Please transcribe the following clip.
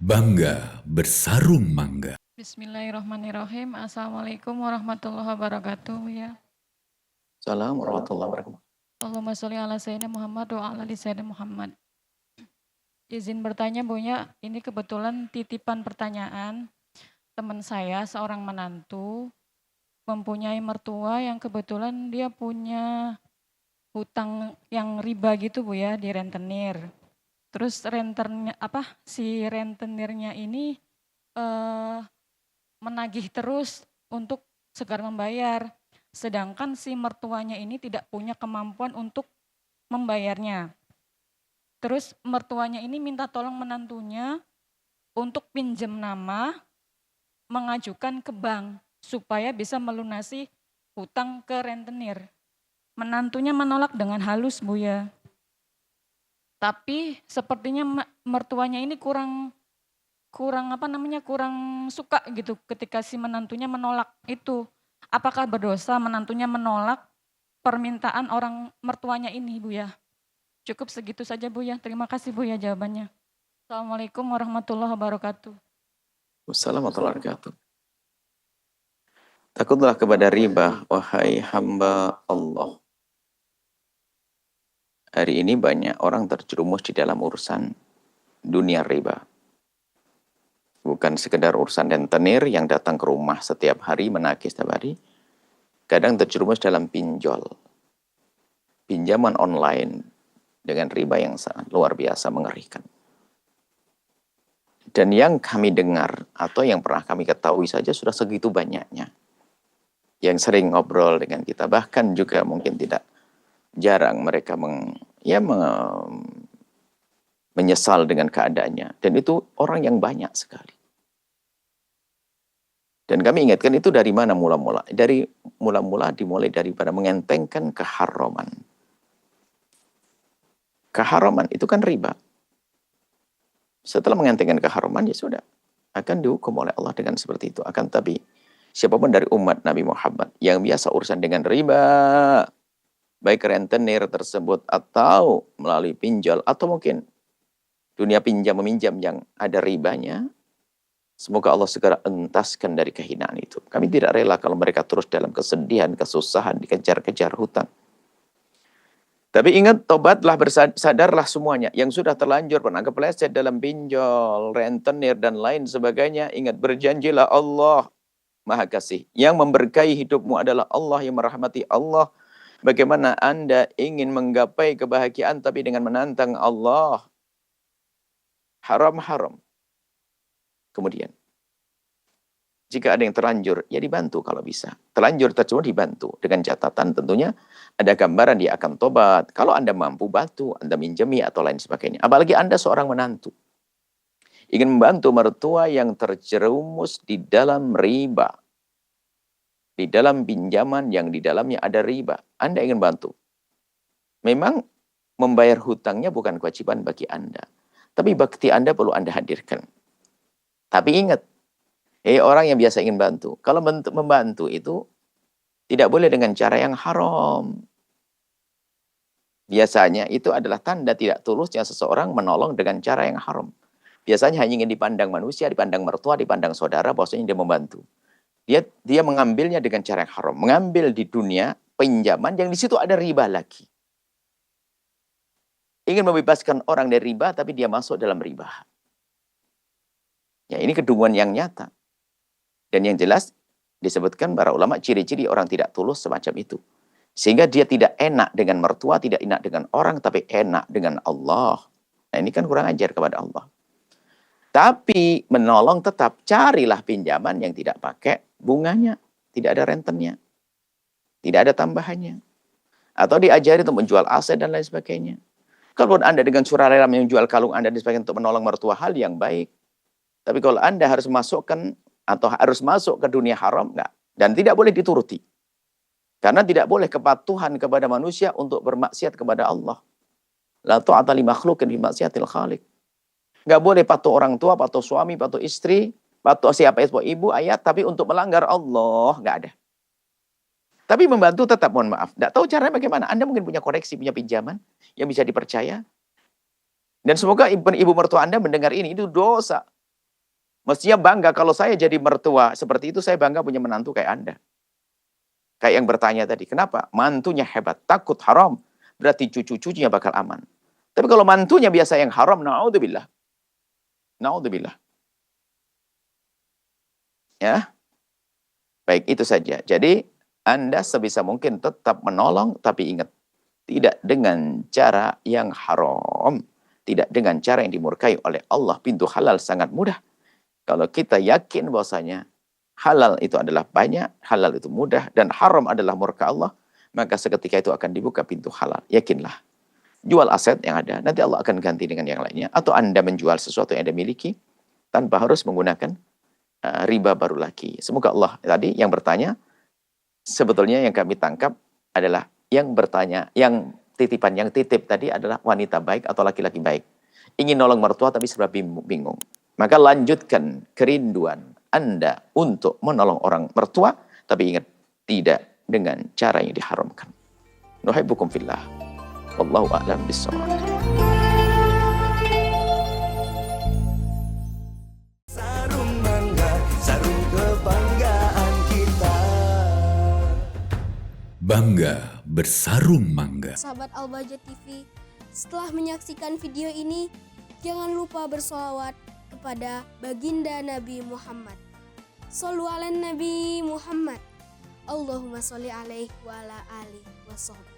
Bangga bersarung mangga. Bismillahirrahmanirrahim. Assalamualaikum warahmatullahi wabarakatuh. Ya. Assalamualaikum warahmatullahi wabarakatuh. Allahumma sholli ala sayyidina Muhammad wa ala ali sayyidina Muhammad. Izin bertanya Buya, ini kebetulan titipan pertanyaan teman saya, seorang menantu, mempunyai mertua yang kebetulan dia punya hutang yang riba gitu Bu ya, di rentenir. Terus si rentenirnya ini menagih terus untuk segar membayar. Sedangkan si mertuanya ini tidak punya kemampuan untuk membayarnya. Terus mertuanya ini minta tolong menantunya untuk pinjam nama, mengajukan ke bank supaya bisa melunasi hutang ke rentenir. Menantunya menolak dengan halus Bu ya. Tapi sepertinya mertuanya ini kurang suka gitu ketika si menantunya menolak itu. Apakah berdosa menantunya menolak permintaan orang mertuanya ini Bu ya? Cukup segitu saja Bu ya. Terima kasih Bu ya jawabannya. Assalamualaikum warahmatullahi wabarakatuh. Wassalamualaikum warahmatullahi wabarakatuh. Takutlah kepada riba, wahai hamba Allah. Hari ini banyak orang terjerumus di dalam urusan dunia riba. Bukan sekedar urusan rentenir yang datang ke rumah setiap hari, menagih setiap hari. Kadang terjerumus dalam pinjol. Pinjaman online dengan riba yang sangat luar biasa mengerikan. Dan yang kami dengar atau yang pernah kami ketahui saja sudah segitu banyaknya. Yang sering ngobrol dengan kita, bahkan juga mungkin tidak jarang mereka menyesal dengan keadaannya. Dan itu orang yang banyak sekali. Dan kami ingatkan itu dari mana mula-mula? Dimulai daripada mengentengkan keharaman. Keharaman itu kan riba. Setelah mengentengkan keharaman, ya sudah. Akan dihukum oleh Allah dengan seperti itu. Akan tapi, siapapun dari umat Nabi Muhammad yang biasa urusan dengan riba, baik rentenir tersebut atau melalui pinjol, atau mungkin dunia pinjam-meminjam yang ada ribanya, semoga Allah segera entaskan dari kehinaan itu. Kami tidak rela kalau mereka terus dalam kesedihan, kesusahan, dikejar-kejar hutang. Tapi ingat, tobatlah, sadarlah semuanya. Yang sudah terlanjur pernah kepleset dalam pinjol, rentenir, dan lain sebagainya. Ingat, berjanjilah Allah Maha Kasih. Yang memberkahi hidupmu adalah Allah, yang merahmati Allah. Bagaimana Anda ingin menggapai kebahagiaan tapi dengan menantang Allah? Haram-haram. Kemudian, jika ada yang terlanjur, ya dibantu kalau bisa. Terlanjur tersebut dibantu. Dengan catatan tentunya ada gambaran dia akan tobat. Kalau Anda mampu bantu, Anda minjemi atau lain sebagainya. Apalagi Anda seorang menantu. Ingin membantu mertua yang terjerumus di dalam riba. Di dalam pinjaman yang di dalamnya ada riba. Anda ingin bantu. Memang membayar hutangnya bukan kewajiban bagi Anda. Tapi bakti Anda perlu Anda hadirkan. Tapi ingat, orang yang biasa ingin bantu. Kalau membantu itu tidak boleh dengan cara yang haram. Biasanya itu adalah tanda tidak tulusnya seseorang menolong dengan cara yang haram. Biasanya hanya ingin dipandang manusia, dipandang mertua, dipandang saudara, bahwasanya dia membantu. Dia mengambilnya dengan cara yang haram. Mengambil di dunia pinjaman yang di situ ada riba lagi. Ingin membebaskan orang dari riba, tapi dia masuk dalam riba. Ya, ini kedunguan yang nyata. Dan yang jelas disebutkan para ulama ciri-ciri orang tidak tulus semacam itu. Sehingga dia tidak enak dengan mertua, tidak enak dengan orang, tapi enak dengan Allah. Nah, ini kan kurang ajar kepada Allah. Tapi menolong tetap carilah pinjaman yang tidak pakai bunganya, tidak ada rentennya, tidak ada tambahannya. Atau diajari untuk menjual aset dan lain sebagainya. Kalau Anda dengan sukarela menjual kalung Anda dan sebagainya untuk menolong mertua, hal yang baik. Tapi kalau Anda harus masukkan atau harus masuk ke dunia haram, enggak. Dan tidak boleh dituruti. Karena tidak boleh kepatuhan kepada manusia untuk bermaksiat kepada Allah. La ta'ata li makhluqin fi maksiatil khaliq. Enggak boleh patuh orang tua, patuh suami, patuh istri, patuh siapa itu, ibu, ayah, tapi untuk melanggar Allah, enggak ada. Tapi membantu tetap, mohon maaf. Enggak tahu caranya bagaimana. Anda mungkin punya koneksi, punya pinjaman yang bisa dipercaya. Dan semoga ibu mertua Anda mendengar ini, itu dosa. Mestinya bangga kalau saya jadi mertua seperti itu, saya bangga punya menantu kayak Anda. Kayak yang bertanya tadi, kenapa? Mantunya hebat, takut haram, berarti cucu-cucunya bakal aman. Tapi kalau mantunya biasa yang haram, naudzubillah. Naudzubillah. Ya, baik itu saja. Jadi Anda sebisa mungkin tetap menolong, tapi ingat, tidak dengan cara yang haram. Tidak dengan cara yang dimurkai oleh Allah. Pintu halal sangat mudah. Kalau kita yakin bahwasanya halal itu adalah banyak, halal itu mudah, dan haram adalah murka Allah, maka seketika itu akan dibuka pintu halal. Yakinlah. Jual aset yang ada, nanti Allah akan ganti dengan yang lainnya. Atau Anda menjual sesuatu yang Anda miliki, tanpa harus menggunakan riba baru lagi. Semoga Allah tadi yang bertanya, sebetulnya yang kami tangkap adalah yang bertanya, yang titipan, yang titip tadi adalah wanita baik atau laki-laki baik. Ingin nolong mertua tapi serba bingung. Maka lanjutkan kerinduan Anda untuk menolong orang mertua, tapi ingat, tidak dengan cara yang diharamkan. Nuhibbukum fillah. Wallahu a'lam bishawab. Sarung Mangga, sarung kebanggaan kita. Bangga bersarung mangga. Sahabat Al-Bahjah TV, setelah menyaksikan video ini, jangan lupa bersolawat kepada baginda Nabi Muhammad. Shollu ala Nabi Muhammad. Allahumma sholli alaihi wa ala alihi wa sahbihi.